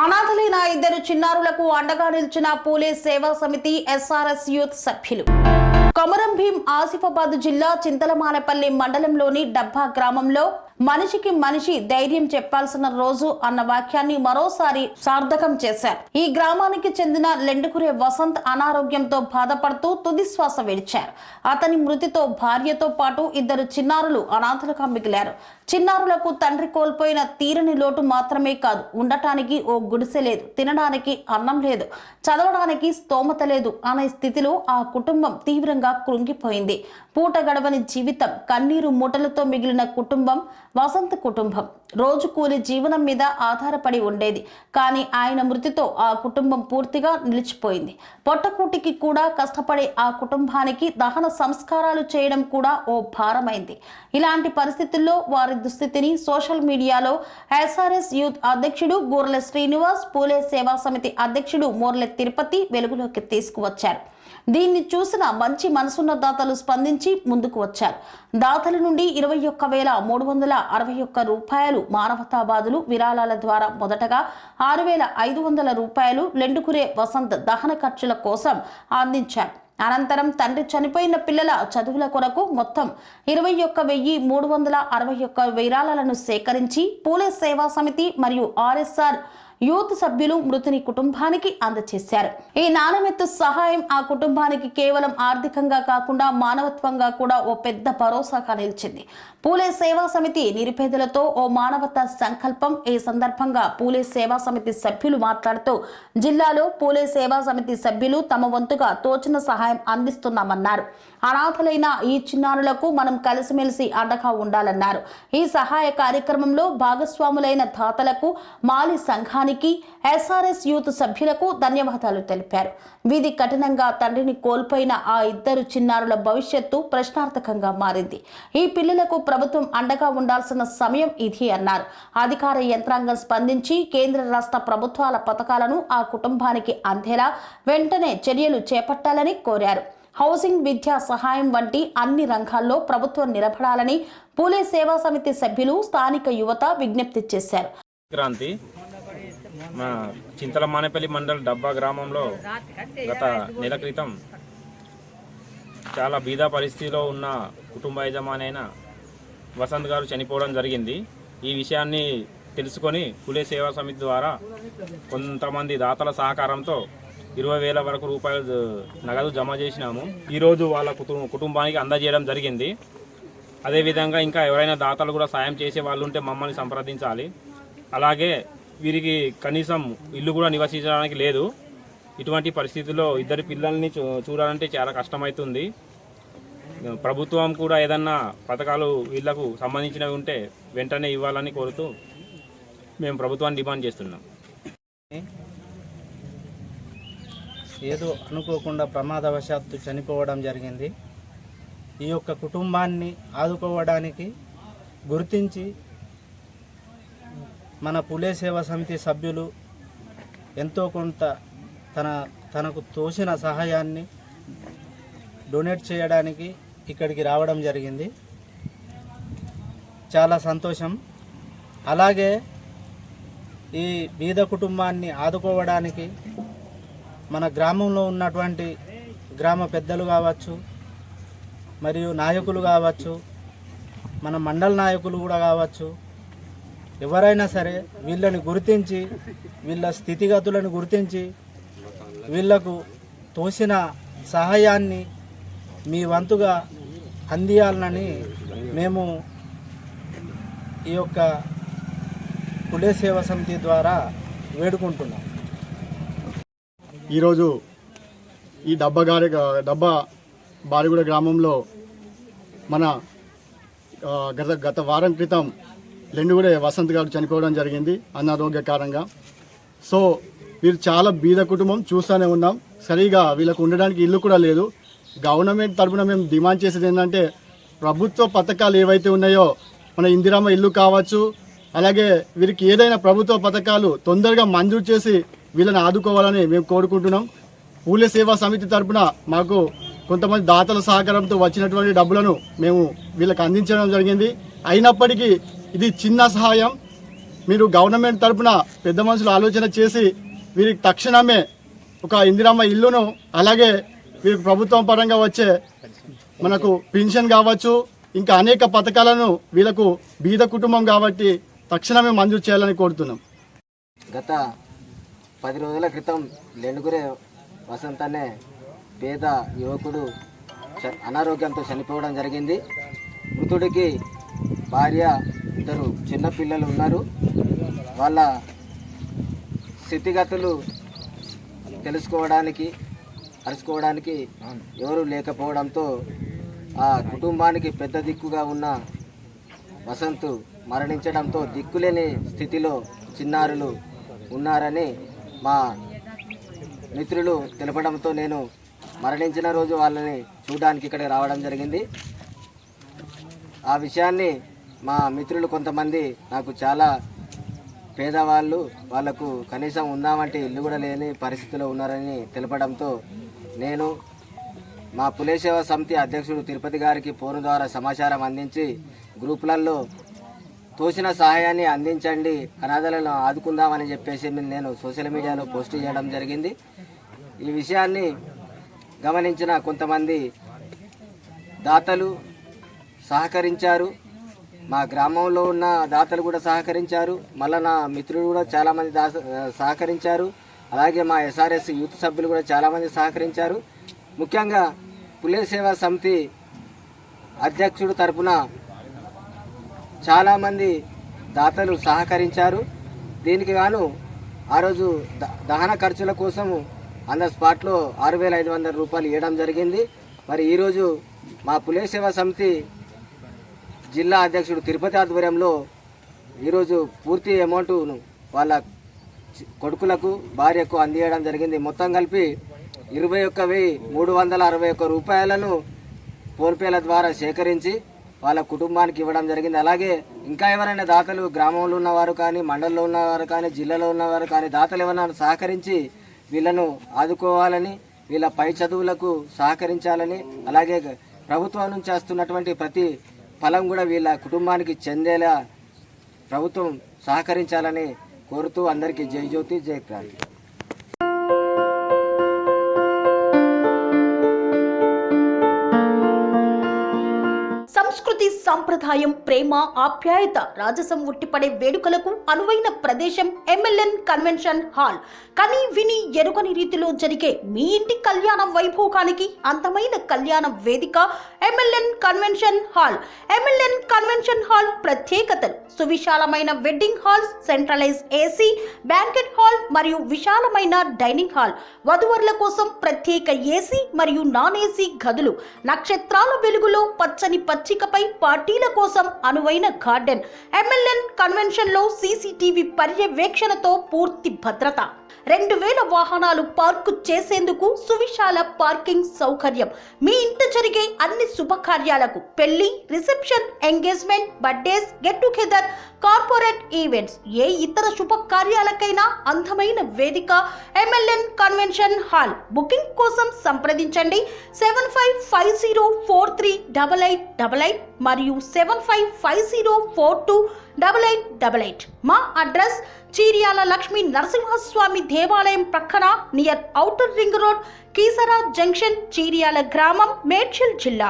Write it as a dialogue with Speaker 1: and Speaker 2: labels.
Speaker 1: అనాథలైన ఇద్దరు చిన్నారులకు అండగా నిలిచిన పూలే సేవా సమితి ఎస్ఆర్ఎస్ యూత్ సభ్యులు. కొమరం భీం ఆసిఫాబాద్ జిల్లా చింతలమానపల్లి మండలంలోని డబ్బా గ్రామంలో మనిషికి మనిషి ధైర్యం చెప్పాల్సిన రోజు అన్న వాక్యాన్ని మరోసారి సార్థకం చేశారు. ఈ గ్రామానికి చెందిన లెండుకురే వసంత్ అనారోగ్యంతో బాధపడుతూ తుది శ్వాస విడిచారు. అతని మృతితో భార్యతో పాటు ఇద్దరు చిన్నారులు అనాథలుగా మిగిలారు. చిన్నారులకు తండ్రి కోల్పోయిన తీరని లోటు మాత్రమే కాదు, ఉండటానికి ఓ గుడిసె లేదు, తినడానికి అన్నం లేదు, చదవడానికి స్తోమత లేదు అనే స్థితిలో ఆ కుటుంబం తీవ్రంగా కృంగిపోయింది. పూట గడవని జీవితం, కన్నీరు మూటలతో మిగిలిన కుటుంబం వసంత్ కుటుంబం. రోజు కూలి జీవనం మీద ఆధారపడి ఉండేది. కానీ ఆయన మృతితో ఆ కుటుంబం పూర్తిగా నిలిచిపోయింది. పొట్టకూటికి కూడా కష్టపడే ఆ కుటుంబానికి దహన సంస్కారాలు చేయడం కూడా ఓ భారమైంది. ఇలాంటి పరిస్థితుల్లో వారి దుస్థితిని సోషల్ మీడియాలో ఎస్ఆర్ఎస్ యూత్ అధ్యక్షుడు గూర్ల శ్రీనివాస్, పూలే సేవా సమితి అధ్యక్షుడు మోర్లె తిరుపతి వెలుగులోకి తీసుకువచ్చారు. దీన్ని చూసిన మంచి మనసున్న దాతలు స్పందించి ముందుకు వచ్చారు. దాతల నుండి 21,361 రూపాయలు మానవతావాదులు విరాళాల ద్వారా మొదటగా 6,500 రూపాయలు లెండుకురే వసంత్ దహన ఖర్చుల కోసం అందించారు. అనంతరం తండ్రి చనిపోయిన పిల్లల చదువుల కొరకు మొత్తం 21,361 విరాళాలను సేకరించి పూలే సేవా సమితి మరియు ఆర్ఎస్ఆర్ యూత్ సభ్యులు మృతుని కుటుంబానికి అందజేశారు. ఈ నాణ్యమెత్తు సహాయం ఆ కుటుంబానికి కేవలం ఆర్థికంగా కాకుండా మానవత్వంగా కూడా ఓ పెద్ద భరోసాగా నిలిచింది. పూలే సేవా సమితి నిరుపేదలతో ఓ మానవతా సంకల్పం. ఈ సందర్భంగా పూలే సేవా సమితి సభ్యులు మాట్లాడుతూ జిల్లాలో పూలే సేవా సమితి సభ్యులు తమ వంతుగా తోచిన సహాయం అందిస్తున్నామన్నారు. అనాథలైన ఈ చిన్నారులకు మనం కలిసిమెలిసి అండగా ఉండాలన్నారు. ఈ సహాయ కార్యక్రమంలో భాగస్వాములైన దాతలకు, మాలి సంఘానికి, ఎస్ఆర్ఎస్ యూత్ సభ్యులకు ధన్యవాదాలు తెలిపారు. వీధి కఠినంగా తండ్రిని కోల్పోయిన ఆ ఇద్దరు చిన్నారుల భవిష్యత్తు ప్రశ్నార్థకంగా మారింది. ఈ పిల్లలకు ప్రభుత్వం అండగా ఉండాల్సిన సమయం ఇది అన్నారు. అధికార యంత్రాంగం స్పందించి కేంద్ర రాష్ట్ర ప్రభుత్వాల పథకాలను ఆ కుటుంబానికి అందేలా వెంటనే చర్యలు చేపట్టాలని కోరారు. హౌసింగ్, విద్యా సహాయం వంటి అన్ని రంగాల్లో ప్రభుత్వం నిలబడాలని పూలే సేవా సమితి సభ్యులు, స్థానిక యువత విజ్ఞప్తి చేశారు.
Speaker 2: క్రాంతి మా చింతలమానేపల్లి మండల్ డబ్బా గ్రామంలో గత నెల క్రితం చాలా బీద పరిస్థితిలో ఉన్న కుటుంబ యజమాని అయిన వసంత్ గారు చనిపోవడం జరిగింది. ఈ విషయాన్ని తెలుసుకొని పూలే సేవా సమితి ద్వారా కొంతమంది దాతల సహకారంతో 20,000 వరకు రూపాయలు నగదు జమ చేసినాము. ఈరోజు వాళ్ళ కుటుంబానికి అందజేయడం జరిగింది. అదేవిధంగా ఇంకా ఎవరైనా దాతలు కూడా సాయం చేసే వాళ్ళు ఉంటే మమ్మల్ని సంప్రదించాలి. అలాగే వీరికి కనీసం ఇల్లు కూడా నివసించడానికి లేదు. ఇటువంటి పరిస్థితుల్లో ఇద్దరు పిల్లల్ని చూడాలంటే చాలా కష్టమవుతుంది. ప్రభుత్వం కూడా ఏదన్నా పథకాలు వీళ్లకు సంబంధించినవి ఉంటే వెంటనే ఇవ్వాలని కోరుతూ మేము ప్రభుత్వాన్ని డిమాండ్ చేస్తున్నాం.
Speaker 3: ఏదో అనుకోకుండా ప్రమాదవశాత్తు చనిపోవడం జరిగింది. ఈ యొక్క కుటుంబాన్ని ఆదుకోవడానికి గుర్తించి మన పూలే సేవా సమితి సభ్యులు ఎంతో కొంత తనకు తోచిన సహాయాన్ని డొనేట్ చేయడానికి ఇక్కడికి రావడం జరిగింది. చాలా సంతోషం. అలాగే ఈ బీద కుటుంబాన్ని ఆదుకోవడానికి మన గ్రామంలో ఉన్నటువంటి గ్రామ పెద్దలు కావచ్చు, మరియు నాయకులు కావచ్చు, మన మండల నాయకులు కూడా కావచ్చు, ఎవరైనా సరే వీళ్ళని గుర్తించి, వీళ్ళ స్థితిగతులను గుర్తించి వీళ్లకు తోసిన సహాయాన్ని మీ వంతుగా అందియాలని మేము ఈ యొక్క పూలే సేవా సమితి ద్వారా వేడుకుంటున్నాం.
Speaker 4: ఈరోజు ఈ డబ్బా బారిగూడ గ్రామంలో మన గత వారం క్రితం లెండుగుడే వసంత్ గారు చనిపోవడం జరిగింది అనారోగ్య కారణంగా. సో వీరు చాలా బీద కుటుంబం, చూస్తూనే ఉన్నాం. సరిగా వీళ్ళకు ఉండడానికి ఇల్లు కూడా లేదు. గవర్నమెంట్ తరఫున మేము డిమాండ్ చేసేది ఏంటంటే ప్రభుత్వ పథకాలు ఏవైతే ఉన్నాయో, మన ఇందిరమ్మ ఇల్లు కావచ్చు, అలాగే వీరికి ఏదైనా ప్రభుత్వ పథకాలు తొందరగా మంజూరు చేసి వీళ్ళని ఆదుకోవాలని మేము కోరుకుంటున్నాం. పూలే సేవా సమితి తరఫున మాకు కొంతమంది దాతల సహకారంతో వచ్చినటువంటి డబ్బులను మేము వీళ్ళకి అందించడం జరిగింది. అయినప్పటికీ ఇది చిన్న సహాయం. మీరు గవర్నమెంట్ తరపున పెద్ద మనుషులు ఆలోచన చేసి వీరికి తక్షణమే ఒక ఇందిరమ్మ ఇల్లును, అలాగే వీరికి ప్రభుత్వం పరంగా వచ్చే మనకు పెన్షన్ కావచ్చు, ఇంకా అనేక పథకాలను వీళ్ళకు బీద కుటుంబం కాబట్టి తక్షణమే మంజూరు చేయాలని కోరుతున్నాం.
Speaker 5: గత 10 రోజుల క్రితం లెండుగురే వసంత్ అనే పేద యువకుడు అనారోగ్యంతో చనిపోవడం జరిగింది. మృతుడికి భార్య, 2 చిన్న పిల్లలు ఉన్నారు. వాళ్ళ స్థితిగతులు తెలుసుకోవడానికి, అరుచుకోవడానికి ఎవరు లేకపోవడంతో ఆ కుటుంబానికి పెద్ద దిక్కుగా ఉన్న వసంత్ మరణించడంతో దిక్కులేని స్థితిలో చిన్నారులు ఉన్నారని మా మిత్రులు తెలపడంతో నేను మరణించిన రోజు వాళ్ళని చూడడానికి ఇక్కడికి రావడం జరిగింది. ఆ విషయాన్ని మా మిత్రులు కొంతమంది నాకు చాలా పేదవాళ్ళు, వాళ్లకు కనీసం ఉందామంటే ఇల్లు కూడా లేని పరిస్థితిలో ఉన్నారని తెలపడంతో నేను మా పులే సేవా సమితి అధ్యక్షుడు తిరుపతి గారికి ఫోన్ ద్వారా సమాచారం అందించి గ్రూపులలో తోచిన సహాయాన్ని అందించండి, అనాథలను ఆదుకుందామని చెప్పేసి నేను సోషల్ మీడియాలో పోస్ట్ చేయడం జరిగింది. ఈ విషయాన్ని గమనించిన కొంతమంది దాతలు సహకరించారు. మా గ్రామంలో ఉన్న దాతలు కూడా సహకరించారు. మళ్ళీ నా మిత్రులు కూడా చాలామంది సహకరించారు. అలాగే మా ఎస్ఆర్ఎస్ యూత్ సభ్యులు కూడా చాలామంది సహకరించారు. ముఖ్యంగా పులే సేవా సమితి అధ్యక్షుడు తరపున చాలామంది దాతలు సహకరించారు. దీనికి గాను ఆ రోజు దహన ఖర్చుల కోసము ఆన్ ద స్పాట్లో 6,500 రూపాయలు ఇవ్వడం జరిగింది. మరి ఈరోజు మా పులే సేవా సమితి జిల్లా అధ్యక్షుడు తిరుపతి ఆధ్వర్యంలో ఈరోజు పూర్తి అమౌంట్ను వాళ్ళ కొడుకులకు, భార్యకు అందియడం జరిగింది. మొత్తం కలిపి 21,361 రూపాయలను ఫోన్పేల ద్వారా సేకరించి వాళ్ళ కుటుంబానికి ఇవ్వడం జరిగింది. అలాగే ఇంకా ఎవరైనా దాతలు గ్రామంలో ఉన్నవారు కానీ, మండలంలో ఉన్నవారు కానీ, జిల్లాలో ఉన్నవారు కానీ దాతలు ఎవరైనా సహకరించి వీళ్ళను ఆదుకోవాలని, వీళ్ళ పై చదువులకు సహకరించాలని, అలాగే ప్రభుత్వం నుంచి వస్తున్నటువంటి ప్రతి ఫలం కూడా వీళ్ళ కుటుంబానికి చెందేలా ప్రభుత్వం సహకరించాలని కోరుతూ అందరికీ జై జ్యోతి, జై క్రాంతి.
Speaker 1: సంస్కృతి, సంప్రదాయం, ప్రేమ, ఆప్యాయత, రాజసం ఉట్టిపడే వేడుకలకు అనువైన ప్రదేశం ఎంఎల్ఎన్ కన్వెన్షన్ హాల్. కని విని ఎరుగని రీతిలో జరిగే మీ ఇంటి కళ్యాణ వైభోగానికి అందమైన కళ్యాణ వేదిక MLN convention hall. MLN convention hall ప్రత్యేకతలు: సువిశాలమైన wedding halls, centralise AC banquet hall మరియు విశాలమైన డైనింగ్ హాల్, వధువరుల కోసం ప్రత్యేక ఏసీ మరియు నాన్ ఏసీ గదులు, నక్షత్రాల వెలుగులో పచ్చని పచ్చికపై పార్టీల కోసం అనువైన గార్డెన్. ఎంఎల్ఎన్ కన్వెన్షన్ లో సీసీటీవీ పర్యవేక్షణతో పూర్తి భద్రత. 2000 వాహనాలు పార్కు చేసేందుకు సువిశాల పార్కింగ్ సౌకర్యం. మీ ఇంట జరిగే అన్ని శుభకార్యాలకు, పెళ్లి, reception, engagement, birthdays, get together, corporate events, ఏ ఇతర శుభకార్యాలకైనా అందమైన వేదిక ఎంఎల్ఎన్ కన్వెన్షన్ హాల్. బుకింగ్ కోసం సంప్రదించండి 7550438888 మరియు 7550428888. మా అడ్రస్ చీర్యాల లక్ష్మీ నరసింహస్వామి దేవాలయం ప్రక్కన, near outer ring road, Keesara junction, Cheeryal గ్రామం, మేడ్చల్ జిల్లా.